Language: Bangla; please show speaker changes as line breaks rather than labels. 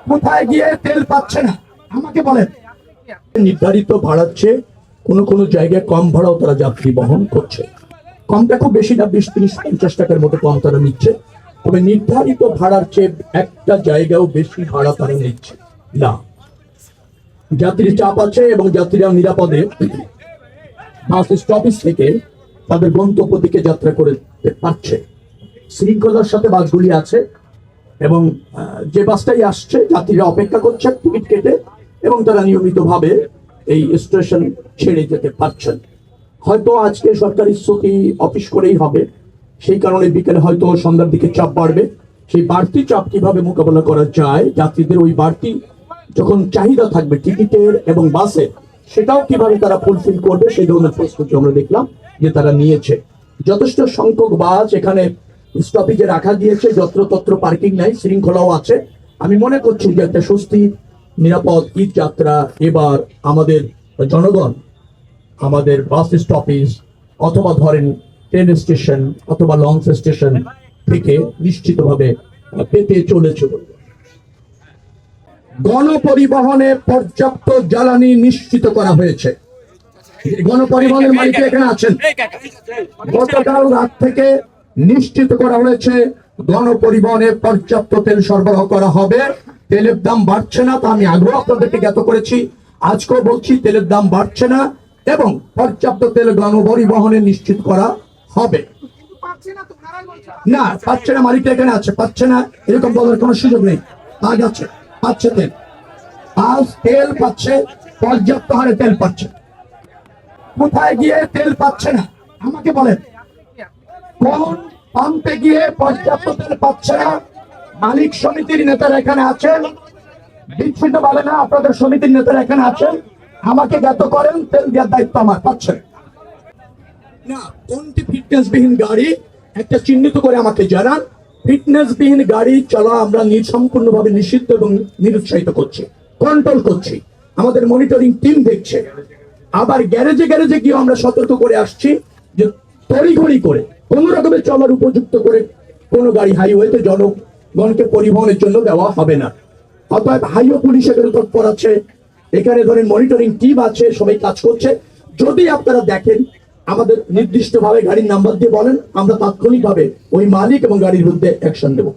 কোথায় গিয়ে তেল পাচ্ছে না আমাকে বলেন। নির্ধারিত ভাড়ার চেয়ে কোনো কোনো জায়গায় কম ভাড়াও তারা যাত্রী বহন করছে। কমটা খুব বেশি না, 20, 30, 50 টাকার মতো কম তারা নিচ্ছে। তবে নির্ধারিত ভাড়ার চেয়ে একটা জায়গাও বেশি ভাড়া তারা নিচ্ছে না। যাত্রীর চাপ আছে এবং যাত্রীরা নিরাপদে বাস স্টপেজ থেকে তাদের গন্তব্য দিকে যাত্রা করতে পারছে। শৃঙ্খলার সাথে বাসগুলি আছে এবং যে বাসটাই আসছে যাত্রীরা অপেক্ষা করছে টিকিট কেটে এবং তারা নিয়মিতভাবে এই স্টেশন ছেড়ে যেতে পারছেন। হয়তো আজকে সরকারি ছুটি অফিস করেই হবে, সেই কারণে বিকেলে হয়তো সন্ধ্যার দিকে চাপ বাড়বে। সেই বাড়তি চাপ কিভাবে মোকাবেলা করা যায়, যাত্রীদের ওই বাড়তি যখন চাহিদা থাকবে টিকিটের এবং বাসে, সেটাও কিভাবে তারা ফুলফিল করবে সেই ধরনের প্রস্তুতি আমরা দেখলাম যে তারা নিয়েছে। যথেষ্ট সংখ্যক বাস এখানে স্টপেজে রাখা দিয়েছে, যত্রতত্র পার্কিং নাই, শৃঙ্খলাও আছে। আমি মনে করছি যে একটা স্বস্তি নিরাপদ ঈদ যাত্রা এবার আমাদের জনগণ আমাদের বাস স্টপেজ অথবা ধরেন ট্রেন স্টেশন অথবা লঞ্চ স্টেশন থেকে নিশ্চিতভাবে পেতে চলেছে। গণপরিবহনে পর্যাপ্ত জ্বালানি নিশ্চিত করা হয়েছে। গণপরিবহনের মালিক এখানে আছেন। গতকাল রাত থেকে নিশ্চিত করা হয়েছে গণপরিবহনে পর্যাপ্ত তেল সরবরাহ করা হবে। তেলের দাম বাড়ছে না, তা আমি আগেও আপনাদেরকে জ্ঞাত করেছি, আজকেও বলছি তেলের দাম বাড়ছে না এবং পর্যাপ্ত তেল গণপরিবহনে নিশ্চিত করা হবে। না পাচ্ছে না, মালিক এখানে আছে, পাচ্ছে না এরকম বলার কোনো সুযোগ নেই। আজ আছে, পাচ্ছে তেল, আজ তেল পাচ্ছে, পর্যাপ্ত হারে তেল পাচ্ছে। কোথায় গিয়ে তেল পাচ্ছে না আমাকে বলেন। কোন পাম্পে গিয়ে পর্যাপ্ত তেল পাচ্ছে না? মালিক সমিতির নেতারা এখানে আছেন, বিচ্ছিন্ন ভাবে না, আপনাদের সমিতির নেতারা এখানে আছেন, আমাকে জ্ঞাত করেন তেল দেওয়ার দায়িত্ব আমার। পাচ্ছেন না? কোনটি ফিটনেসবিহীন গাড়ি একটা চিহ্নিত করে আমাকে জানান। ফিটনেসবিহীন গাড়ি চলা আমরা সম্পূর্ণভাবে নিষিদ্ধ এবং নিরুৎসাহিত করছি, কন্ট্রোল করছি, আমাদের মনিটরিং টিম দেখছে। আবার গ্যারেজে গ্যারেজে গিয়ে আমরা সতর্ক করে আসছি যে তড়িঘড়ি করে কোন রকমের চলার উপযুক্ত করে কোন গাড়ি হাইওয়েতে জনগণকে পরিবহনের জন্য দেওয়া হবে না। অতএব হাইওয়ে পুলিশ এখানে তৎপর আছে, এখানে ধরেন মনিটরিং টিম আছে, সবাই কাজ করছে। যদি আপনারা দেখেন আমাদের নির্দিষ্টভাবে গাড়ির নাম্বার দিয়ে বলেন, আমরা তাৎক্ষণিকভাবে ওই মালিক এবং গাড়ির বিরুদ্ধে অ্যাকশন দেব।